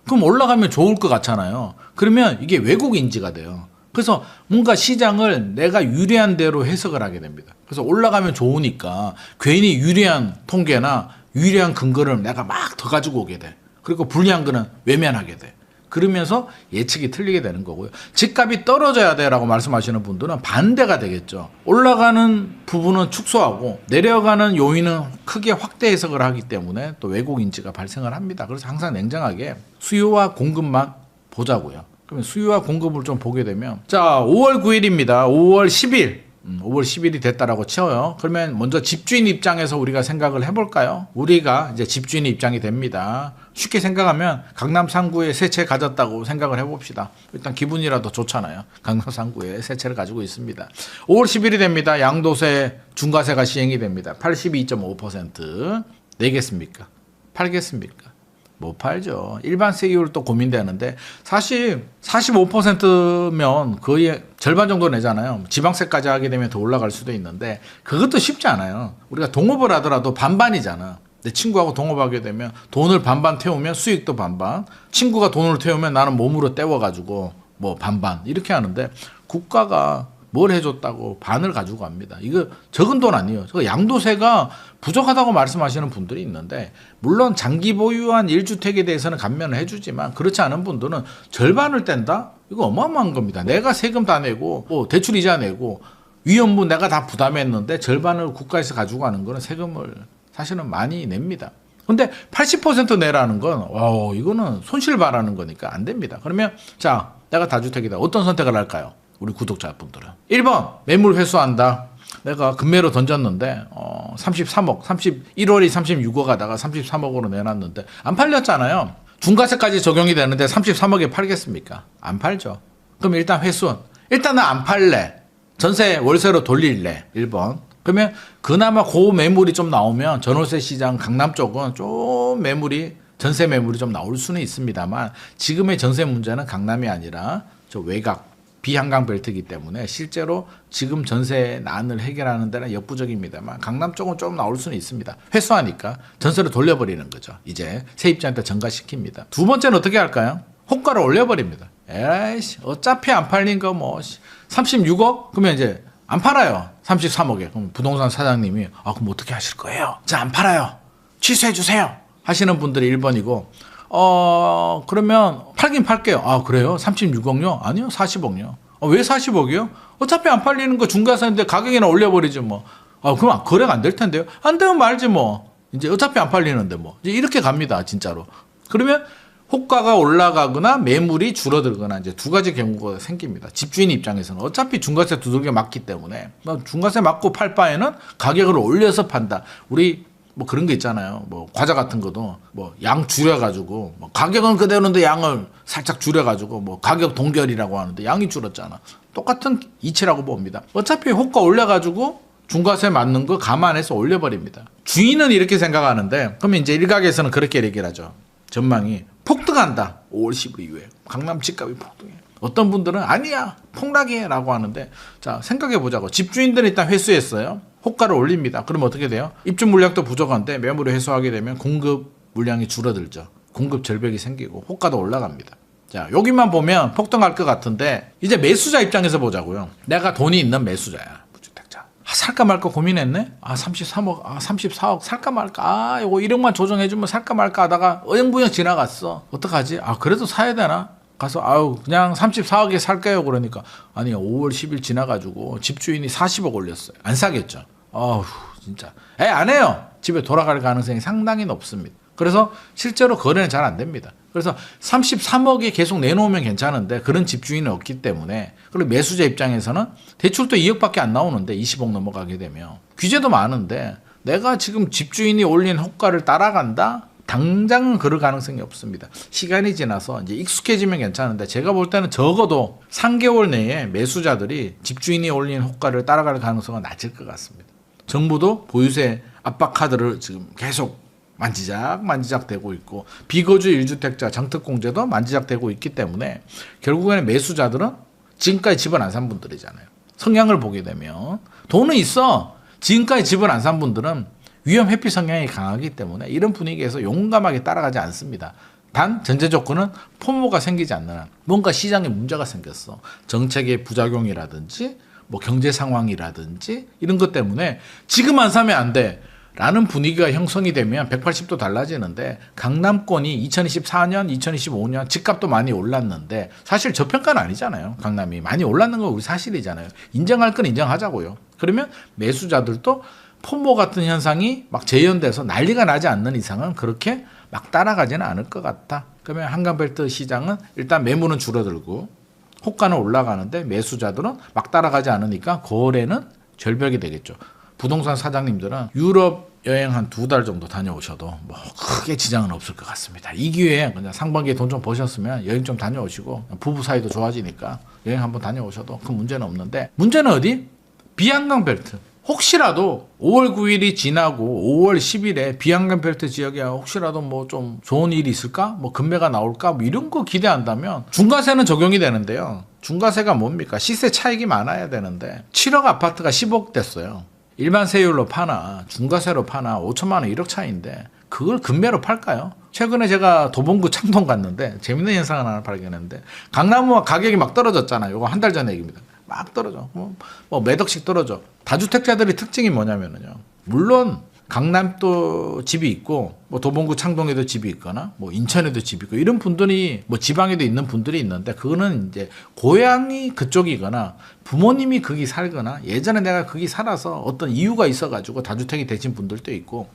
그럼 올라가면 좋을 것 같잖아요. 그러면 이게 왜곡 인지가 돼요. 그래서 뭔가 시장을 내가 유리한 대로 해석을 하게 됩니다. 그래서 올라가면 좋으니까 괜히 유리한 통계나 유리한 근거를 내가 막 더 가지고 오게 돼. 그리고 불리한 거는 외면하게 돼. 그러면서 예측이 틀리게 되는 거고요. 집값이 떨어져야 돼라고 말씀하시는 분들은 반대가 되겠죠. 올라가는 부분은 축소하고 내려가는 요인은 크게 확대 해석을 하기 때문에 또 왜곡 인지가 발생을 합니다. 그래서 항상 냉정하게 수요와 공급만 보자고요. 그러면 수요와 공급을 좀 보게 되면 자 5월 9일입니다. 5월 10일 5월 10일이 됐다라고 쳐요. 그러면 먼저 집주인 입장에서 우리가 생각을 해볼까요? 우리가 이제 집주인의 입장이 됩니다. 쉽게 생각하면 강남 3구에 새 채 가졌다고 생각을 해봅시다. 일단 기분이라도 좋잖아요. 강남 3구에 새 채를 가지고 있습니다. 5월 10일이 됩니다. 양도세 중과세가 시행이 됩니다. 82.5% 내겠습니까? 팔겠습니까? 못 팔죠. 일반 세율 또 고민되는데 사실 45%면 거의 절반 정도 내잖아요. 지방세까지 하게 되면 더 올라갈 수도 있는데 그것도 쉽지 않아요. 우리가 동업을 하더라도 반반이잖아. 내 친구하고 동업하게 되면 돈을 반반 태우면 수익도 반반. 친구가 돈을 태우면 나는 몸으로 때워가지고 뭐 반반 이렇게 하는데 국가가 뭘 해줬다고 반을 가지고 갑니다. 이거 적은 돈 아니에요. 양도세가 부족하다고 말씀하시는 분들이 있는데 물론 장기 보유한 1주택에 대해서는 감면을 해주지만 그렇지 않은 분들은 절반을 뗀다? 이거 어마어마한 겁니다. 내가 세금 다 내고 뭐 대출 이자 내고 위험부 내가 다 부담했는데 절반을 국가에서 가지고 가는 거는 세금을 사실은 많이 냅니다. 근데 80% 내라는 건 이거는 손실 바라는 거니까 안 됩니다. 그러면 자 내가 다주택이다. 어떤 선택을 할까요? 우리 구독자분들은. 1번 매물 회수한다. 내가 금매로 던졌는데 33억, 1월이 36억 하다가 33억으로 내놨는데 안 팔렸잖아요. 중과세까지 적용이 되는데 33억에 팔겠습니까? 안 팔죠. 그럼 일단 회수. 일단은 안 팔래. 전세 월세로 돌릴래. 1번. 그러면 그나마 고 매물이 좀 나오면 전월세 시장 강남 쪽은 좀 매물이 전세 매물이 좀 나올 수는 있습니다만 지금의 전세 문제는 강남이 아니라 저 외곽 비한강 벨트이기 때문에 실제로 지금 전세 난을 해결하는 데는 역부족입니다만 강남 쪽은 좀 나올 수는 있습니다. 회수하니까 전세를 돌려버리는 거죠. 이제 세입자한테 전가시킵니다. 두 번째는 어떻게 할까요? 호가를 올려버립니다. 에이씨 어차피 안 팔린 거 뭐 36억? 그러면 이제 안 팔아요. 33억에. 그럼 부동산 사장님이 그럼 어떻게 하실 거예요? 자, 안 팔아요. 취소해 주세요. 하시는 분들이 1번이고 그러면 팔긴 팔게요. 그래요? 36억요? 아니요, 40억요. 왜 40억이요? 어차피 안 팔리는 거 중과세인데 가격이나 올려버리지 뭐. 그럼 거래가 안 될 텐데요? 안 되면 말지 뭐. 이제 어차피 안 팔리는데 뭐. 이제 이렇게 갑니다, 진짜로. 그러면 호가가 올라가거나 매물이 줄어들거나 이제 두 가지 경우가 생깁니다. 집주인 입장에서는 어차피 중과세 두들겨 맞기 때문에 중과세 맞고 팔 바에는 가격을 올려서 판다. 우리 뭐 그런 거 있잖아요. 뭐 과자 같은 것도 뭐 양 줄여가지고 뭐 가격은 그대로인데 양을 살짝 줄여가지고 뭐 가격 동결이라고 하는데 양이 줄었잖아. 똑같은 이치라고 봅니다. 어차피 호가 올려가지고 중과세 맞는 거 감안해서 올려버립니다. 주인은 이렇게 생각하는데 그러면 이제 일각에서는 그렇게 얘기를 하죠. 전망이 폭등한다. 5월 10일 이후에 강남 집값이 폭등해. 어떤 분들은 아니야 폭락이야 라고 하는데 자 생각해 보자고. 집주인들은 일단 회수했어요. 호가를 올립니다. 그럼 어떻게 돼요? 입주 물량도 부족한데 매물을 회수하게 되면 공급 물량이 줄어들죠. 공급 절벽이 생기고 호가도 올라갑니다. 자 여기만 보면 폭등할 것 같은데 이제 매수자 입장에서 보자고요. 내가 돈이 있는 매수자야. 무주택자. 살까 말까 고민했네. 33억, 34억 살까 말까. 이거 1억만 조정해주면 살까 말까 하다가 어영부영 지나갔어. 어떡하지? 그래도 사야 되나? 가서 그냥 34억에 살게요. 그러니까 아니 5월 10일 지나가지고 집주인이 40억 올렸어요. 안 사겠죠. 진짜 안 해요. 집에 돌아갈 가능성이 상당히 높습니다. 그래서 실제로 거래는 잘 안 됩니다. 그래서 33억에 계속 내놓으면 괜찮은데 그런 집주인은 없기 때문에 그리고 매수자 입장에서는 대출도 2억밖에 안 나오는데 20억 넘어가게 되면 규제도 많은데 내가 지금 집주인이 올린 호가를 따라간다? 당장은 그럴 가능성이 없습니다. 시간이 지나서 이제 익숙해지면 괜찮은데 제가 볼 때는 적어도 3개월 내에 매수자들이 집주인이 올린 호가를 따라갈 가능성은 낮을 것 같습니다. 정부도 보유세 압박 카드를 지금 계속 만지작 되고 있고 비거주 1주택자 장특공제도 만지작 되고 있기 때문에 결국에는 매수자들은 지금까지 집을 안 산 분들이잖아요. 성향을 보게 되면 돈은 있어. 지금까지 집을 안 산 분들은 위험 회피 성향이 강하기 때문에 이런 분위기에서 용감하게 따라가지 않습니다. 단 전제 조건은 포모가 생기지 않는 한 뭔가 시장에 문제가 생겼어. 정책의 부작용이라든지 뭐 경제 상황이라든지 이런 것 때문에 지금 안 사면 안 돼. 라는 분위기가 형성이 되면 180도 달라지는데 강남권이 2024년, 2025년 집값도 많이 올랐는데 사실 저평가는 아니잖아요. 강남이 많이 올랐는 건 우리 사실이잖아요. 인정할 건 인정하자고요. 그러면 매수자들도 포모 같은 현상이 막 재현돼서 난리가 나지 않는 이상은 그렇게 막 따라가지는 않을 것 같다. 그러면 한강벨트 시장은 일단 매물은 줄어들고 호가는 올라가는데 매수자들은 막 따라가지 않으니까 거래는 절벽이 되겠죠. 부동산 사장님들은 유럽 여행 한 2달 정도 다녀오셔도 뭐 크게 지장은 없을 것 같습니다. 이 기회에 그냥 상반기에 돈 좀 버셨으면 여행 좀 다녀오시고 부부 사이도 좋아지니까 여행 한번 다녀오셔도 큰 문제는 없는데 문제는 어디? 비한강벨트. 혹시라도 5월 9일이 지나고 5월 10일에 비한강벨트 지역에 혹시라도 뭐 좀 좋은 일이 있을까? 뭐 금매가 나올까? 뭐 이런 거 기대한다면 중과세는 적용이 되는데요. 중과세가 뭡니까? 시세 차익이 많아야 되는데 7억 아파트가 10억 됐어요. 일반 세율로 파나 중과세로 파나 5천만 원 1억 차이인데 그걸 금매로 팔까요? 최근에 제가 도봉구 창동 갔는데 재밌는 현상을 하나 발견했는데 강남은 가격이 막 떨어졌잖아요. 이거 한 달 전 얘기입니다. 막 떨어져. 뭐 몇 억씩 떨어져. 다주택자들의 특징이 뭐냐면요. 물론 강남도 집이 있고 뭐 도봉구 창동에도 집이 있거나 뭐 인천에도 집이 있고 이런 분들이 뭐 지방에도 있는 분들이 있는데 그거는 이제 고향이 그쪽이거나 부모님이 거기 살거나 예전에 내가 거기 살아서 어떤 이유가 있어가지고 다주택이 되신 분들도 있고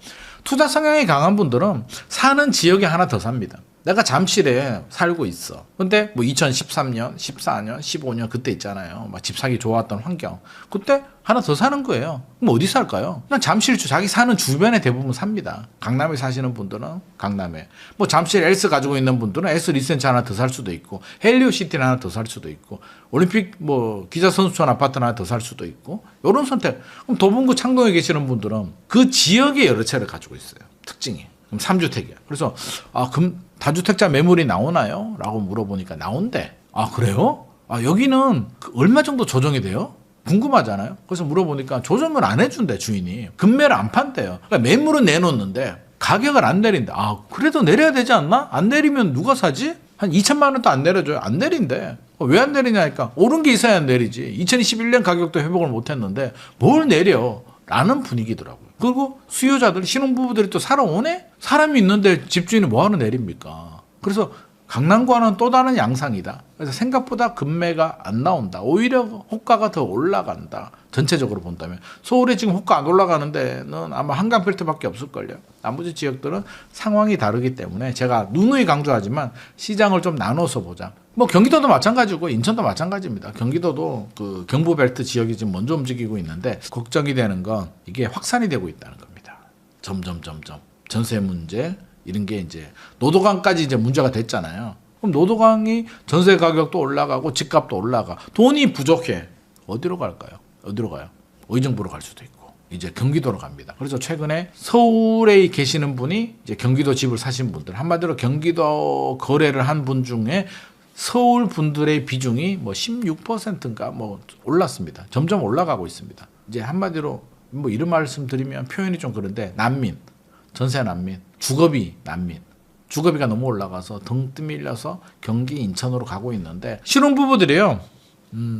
투자 성향이 강한 분들은 사는 지역에 하나 더 삽니다. 내가 잠실에 살고 있어. 근데 뭐 2013년, 14년, 15년 그때 있잖아요. 막 집 사기 좋았던 환경. 그때 하나 더 사는 거예요. 그럼 어디 살까요? 그냥 잠실 자기 사는 주변에 대부분 삽니다. 강남에 사시는 분들은 강남에. 뭐 잠실 S 가지고 있는 분들은 S 리센트 하나 더 살 수도 있고 헬리오시티 하나 더 살 수도 있고 올림픽 뭐 기자선수촌 아파트 하나 더 살 수도 있고 이런 선택. 그럼 도봉구 창동에 계시는 분들은 그 지역에 여러 채를 가지고 있어요. 특징이. 그럼 3주택이야. 그래서 그럼 다주택자 매물이 나오나요? 라고 물어보니까 나온대. 아 그래요? 여기는 얼마 정도 조정이 돼요? 궁금하잖아요. 그래서 물어보니까 조정을 안 해준대 주인이. 금매를 안 판대요. 그러니까 매물은 내놓는데 가격을 안 내린다. 그래도 내려야 되지 않나? 안 내리면 누가 사지? 한 2천만 원도 안 내려줘요. 안 내린대. 왜 안 내리냐니까 오른 게 있어야 내리지. 2021년 가격도 회복을 못했는데 뭘 내려? 라는 분위기더라고요. 그리고 수요자들 신혼부부들이 또 사러 오네? 사람이 있는데 집주인이 뭐하러 내립니까? 그래서 강남과는 또 다른 양상이다. 그래서 생각보다 금매가 안 나온다. 오히려 호가가 더 올라간다. 전체적으로 본다면. 서울에 지금 호가 안 올라가는 데는 아마 한강필터밖에 없을걸요. 나머지 지역들은 상황이 다르기 때문에 제가 누누이 강조하지만 시장을 좀 나눠서 보자. 뭐 경기도도 마찬가지고 인천도 마찬가지입니다. 경기도도 그 경부벨트 지역이 지금 먼저 움직이고 있는데 걱정이 되는 건 이게 확산이 되고 있다는 겁니다. 점점 전세 문제 이런 게 이제 노도강까지 이제 문제가 됐잖아요. 그럼 노도강이 전세 가격도 올라가고 집값도 올라가. 돈이 부족해. 어디로 갈까요? 어디로 가요? 의정부로 갈 수도 있고 이제 경기도로 갑니다. 그래서 최근에 서울에 계시는 분이 이제 경기도 집을 사신 분들 한마디로 경기도 거래를 한 분 중에 서울 분들의 비중이 뭐 16%인가 뭐 올랐습니다. 점점 올라가고 있습니다. 이제 한마디로 뭐 이런 말씀 드리면 표현이 좀 그런데 난민, 전세 난민, 주거비 난민. 주거비가 너무 올라가서 등 떠밀려서 경기 인천으로 가고 있는데 신혼부부들이요.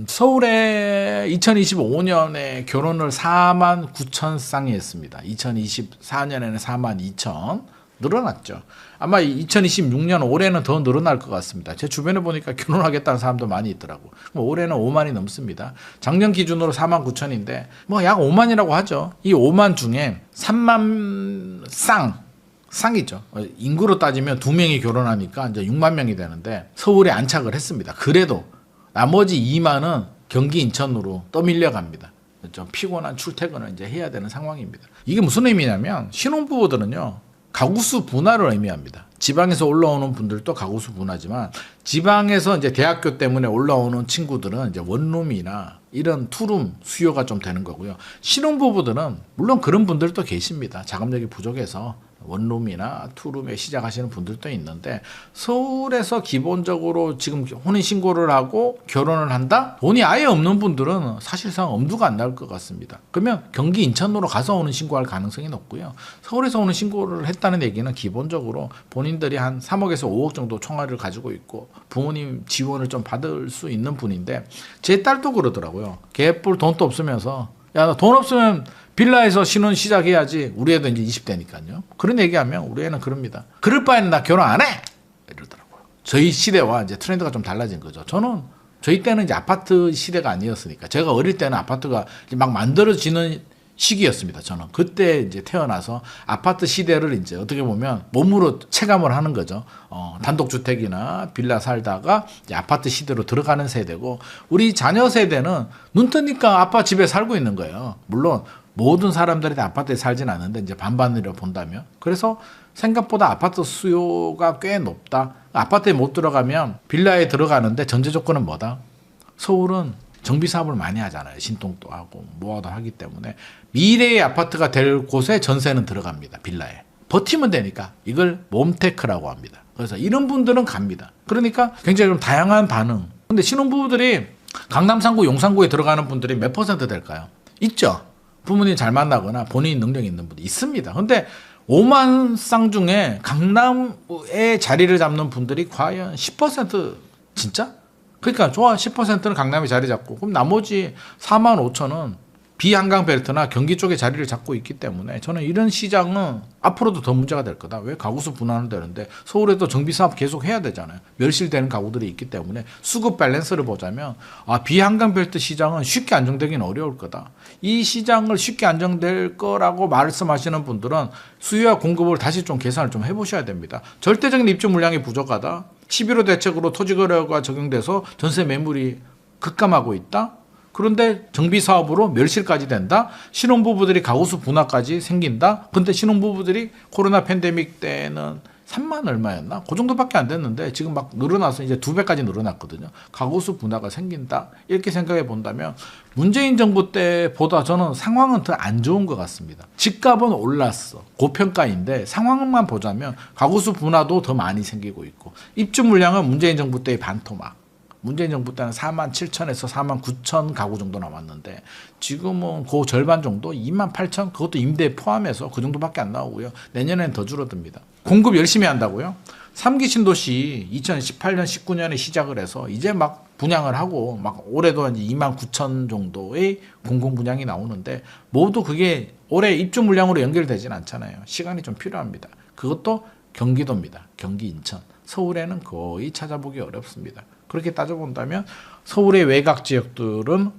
서울에 2025년에 결혼을 4만 9천 쌍이 했습니다. 2024년에는 4만 2천 늘어났죠. 아마 2026년 올해는 더 늘어날 것 같습니다. 제 주변에 보니까 결혼하겠다는 사람도 많이 있더라고. 올해는 5만이 넘습니다. 작년 기준으로 4만 9천인데 뭐 약 5만이라고 하죠. 이 5만 중에 3만 쌍이죠. 인구로 따지면 2명이 결혼하니까 이제 6만 명이 되는데 서울에 안착을 했습니다. 그래도 나머지 2만은 경기 인천으로 떠밀려 갑니다. 좀 피곤한 출퇴근을 이제 해야 되는 상황입니다. 이게 무슨 의미냐면 신혼부부들은요. 가구수 분화를 의미합니다. 지방에서 올라오는 분들도 가구수 분화지만 지방에서 이제 대학교 때문에 올라오는 친구들은 이제 원룸이나 이런 투룸 수요가 좀 되는 거고요. 신혼부부들은 물론 그런 분들도 계십니다. 자금력이 부족해서 원룸이나 투룸에 시작하시는 분들도 있는데 서울에서 기본적으로 지금 혼인신고를 하고 결혼을 한다? 돈이 아예 없는 분들은 사실상 엄두가 안 날 것 같습니다. 그러면 경기 인천으로 가서 오는 신고할 가능성이 높고요. 서울에서 오는 신고를 했다는 얘기는 기본적으로 본인들이 한 3억에서 5억 정도 총알을 가지고 있고 부모님 지원을 좀 받을 수 있는 분인데 제 딸도 그러더라고요. 개뿔 돈도 없으면서 야, 돈 없으면 빌라에서 신혼 시작해야지. 우리 애도 이제 20대니까요. 그런 얘기하면 우리 애는 그럽니다. 그럴 바에는 나 결혼 안 해! 이러더라고요. 저희 시대와 이제 트렌드가 좀 달라진 거죠. 저희 때는 이제 아파트 시대가 아니었으니까. 제가 어릴 때는 아파트가 이제 막 만들어지는 시기였습니다. 저는 그때 이제 태어나서 아파트 시대를 이제 어떻게 보면 몸으로 체감을 하는 거죠. 단독주택이나 빌라 살다가 이제 아파트 시대로 들어가는 세대고 우리 자녀 세대는 눈 뜨니까 아빠 집에 살고 있는 거예요. 물론 모든 사람들이 다 아파트에 살진 않는데 이제 반반으로 본다면 그래서 생각보다 아파트 수요가 꽤 높다. 아파트에 못 들어가면 빌라에 들어가는데 전제 조건은 뭐다? 서울은 정비 사업을 많이 하잖아요. 신통도 하고 뭐하도 하기 때문에 미래의 아파트가 될 곳에 전세는 들어갑니다. 빌라에. 버티면 되니까 이걸 몬테크라고 합니다. 그래서 이런 분들은 갑니다. 그러니까 굉장히 좀 다양한 반응. 근데 신혼부부들이 강남 3구, 용산구에 들어가는 분들이 몇 퍼센트 될까요? 있죠. 부모님 잘 만나거나 본인 능력이 있는 분들 있습니다. 근데 5만 쌍 중에 강남에 자리를 잡는 분들이 과연 10% 진짜? 그러니까 좋아 10%는 강남에 자리 잡고 그럼 나머지 4만 5천은 비한강 벨트나 경기 쪽에 자리를 잡고 있기 때문에 저는 이런 시장은 앞으로도 더 문제가 될 거다. 왜 가구수 분할은 되는데 서울에도 정비 사업 계속 해야 되잖아요. 멸실되는 가구들이 있기 때문에 수급 밸런스를 보자면 비한강 벨트 시장은 쉽게 안정되기는 어려울 거다. 이 시장을 쉽게 안정될 거라고 말씀하시는 분들은 수요와 공급을 다시 좀 계산을 좀 해보셔야 됩니다. 절대적인 입주 물량이 부족하다. 11호 대책으로 토지거래가 적용돼서 전세 매물이 급감하고 있다. 그런데 정비 사업으로 멸실까지 된다. 신혼부부들이 가구수 분화까지 생긴다. 근데 신혼부부들이 코로나 팬데믹 때는 3만 얼마였나? 그 정도밖에 안 됐는데 지금 막 늘어나서 이제 2배까지 늘어났거든요. 가구수 분화가 생긴다. 이렇게 생각해 본다면 문재인 정부 때보다 저는 상황은 더 안 좋은 것 같습니다. 집값은 올랐어. 고평가인데 상황만 보자면 가구수 분화도 더 많이 생기고 있고 입주 물량은 문재인 정부 때의 반토막. 문재인 정부 때는 4만 7천에서 4만 9천 가구 정도 남았는데 지금은 그 절반 정도 2만 8천 그것도 임대 포함해서 그 정도밖에 안 나오고요. 내년에는 더 줄어듭니다. 공급 열심히 한다고요? 3기 신도시 2018년 19년에 시작을 해서 이제 막 분양을 하고 막 올해도 한 2만 9천 정도의 공공 분양이 나오는데 모두 그게 올해 입주 물량으로 연결되진 않잖아요. 시간이 좀 필요합니다. 그것도 경기도입니다. 경기 인천. 서울에는 거의 찾아보기 어렵습니다. 그렇게 따져본다면 서울의 외곽 지역들은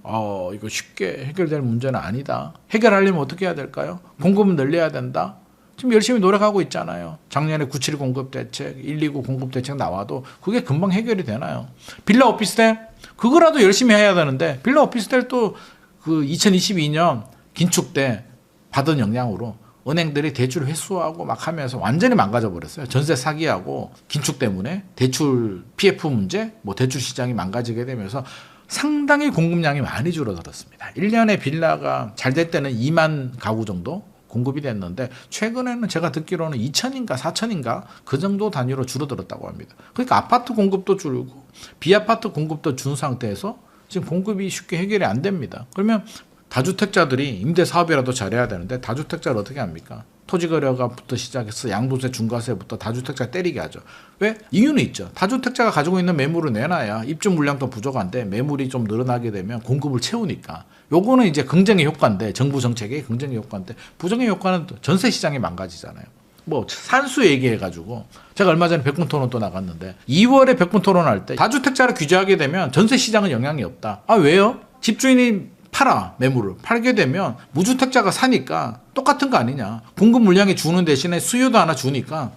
이거 쉽게 해결될 문제는 아니다. 해결하려면 어떻게 해야 될까요? 공급을 늘려야 된다. 지금 열심히 노력하고 있잖아요. 작년에 9.7 공급대책, 129 공급대책 나와도 그게 금방 해결이 되나요? 빌라 오피스텔? 그거라도 열심히 해야 되는데 빌라 오피스텔도 그 2022년 긴축 때 받은 영향으로 은행들이 대출 회수하고 막 하면서 완전히 망가져 버렸어요. 전세 사기하고 긴축 때문에 대출 PF 문제, 뭐 대출 시장이 망가지게 되면서 상당히 공급량이 많이 줄어들었습니다. 1년에 빌라가 잘 될 때는 2만 가구 정도 공급이 됐는데 최근에는 제가 듣기로는 2천인가 4천인가 그 정도 단위로 줄어들었다고 합니다. 그러니까 아파트 공급도 줄고 비아파트 공급도 준 상태에서 지금 공급이 쉽게 해결이 안 됩니다. 그러면 다주택자들이 임대 사업이라도 잘해야 되는데 다주택자를 어떻게 합니까? 토지거래가부터 시작해서 양도세 중과세부터 다주택자 때리게 하죠. 왜? 이유는 있죠. 다주택자가 가지고 있는 매물을 내놔야 입주 물량도 부족한데 매물이 좀 늘어나게 되면 공급을 채우니까 요거는 이제 긍정의 효과인데 정부 정책의 긍정의 효과인데 부정의 효과는 전세 시장이 망가지잖아요. 뭐 산수 얘기해가지고 제가 얼마 전에 백분 토론 또 나갔는데 2월에 백분 토론할 때 다주택자를 규제하게 되면 전세 시장은 영향이 없다. 왜요? 집주인이 팔아 매물을 팔게 되면 무주택자가 사니까 똑같은 거 아니냐. 공급 물량이 주는 대신에 수요도 하나 주니까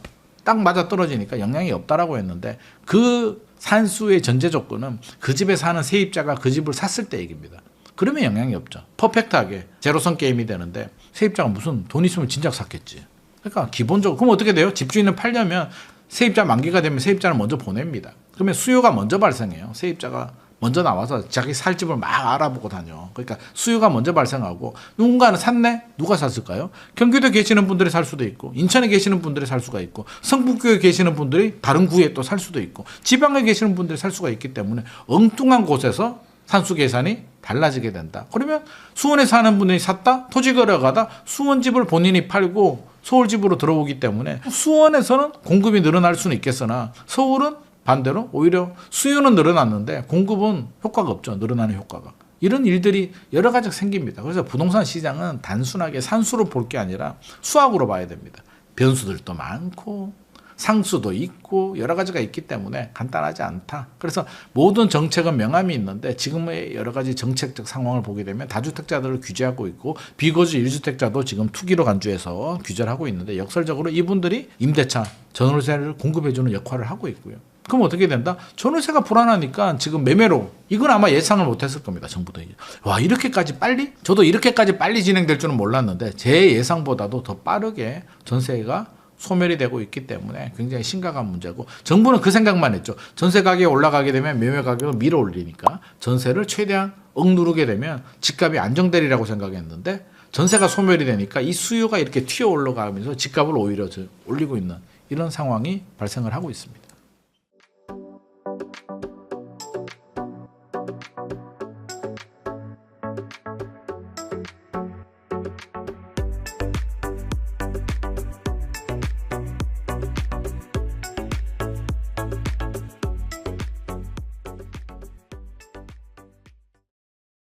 딱 맞아 떨어지니까 영향이 없다라고 했는데 그 산수의 전제 조건은 그 집에 사는 세입자가 그 집을 샀을 때 얘기입니다. 그러면 영향이 없죠. 퍼펙트하게 제로섬 게임이 되는데 세입자가 무슨 돈 있으면 진작 샀겠지. 그러니까 기본적으로 그럼 어떻게 돼요? 집주인은 팔려면 세입자 만기가 되면 세입자를 먼저 보냅니다. 그러면 수요가 먼저 발생해요. 세입자가 먼저 나와서 자기 살 집을 막 알아보고 다녀. 그러니까 수요가 먼저 발생하고 누군가는 샀네? 누가 샀을까요? 경기도에 계시는 분들이 살 수도 있고 인천에 계시는 분들이 살 수가 있고 성북구에 계시는 분들이 다른 구에 또 살 수도 있고 지방에 계시는 분들이 살 수가 있기 때문에 엉뚱한 곳에서 산수 계산이 달라지게 된다. 그러면 수원에 사는 분이 샀다? 토지거래 가다 수원 집을 본인이 팔고 서울 집으로 들어오기 때문에 수원에서는 공급이 늘어날 수는 있겠으나 서울은 반대로 오히려 수요는 늘어났는데 공급은 효과가 없죠. 늘어나는 효과가. 이런 일들이 여러 가지 생깁니다. 그래서 부동산 시장은 단순하게 산수로 볼 게 아니라 수학으로 봐야 됩니다. 변수들도 많고 상수도 있고 여러 가지가 있기 때문에 간단하지 않다. 그래서 모든 정책은 명암이 있는데 지금의 여러 가지 정책적 상황을 보게 되면 다주택자들을 규제하고 있고 비거주 1주택자도 지금 투기로 간주해서 규제를 하고 있는데 역설적으로 이분들이 임대차, 전월세를 공급해주는 역할을 하고 있고요. 그럼 어떻게 된다? 전월세가 불안하니까 지금 매매로 이건 아마 예상을 못했을 겁니다. 정부도 와 이렇게까지 빨리? 저도 이렇게까지 빨리 진행될 줄은 몰랐는데 제 예상보다도 더 빠르게 전세가 소멸이 되고 있기 때문에 굉장히 심각한 문제고 정부는 그 생각만 했죠. 전세 가격이 올라가게 되면 매매 가격을 밀어 올리니까 전세를 최대한 억누르게 되면 집값이 안정되리라고 생각했는데 전세가 소멸이 되니까 이 수요가 이렇게 튀어 올라가면서 집값을 오히려 올리고 있는 이런 상황이 발생을 하고 있습니다.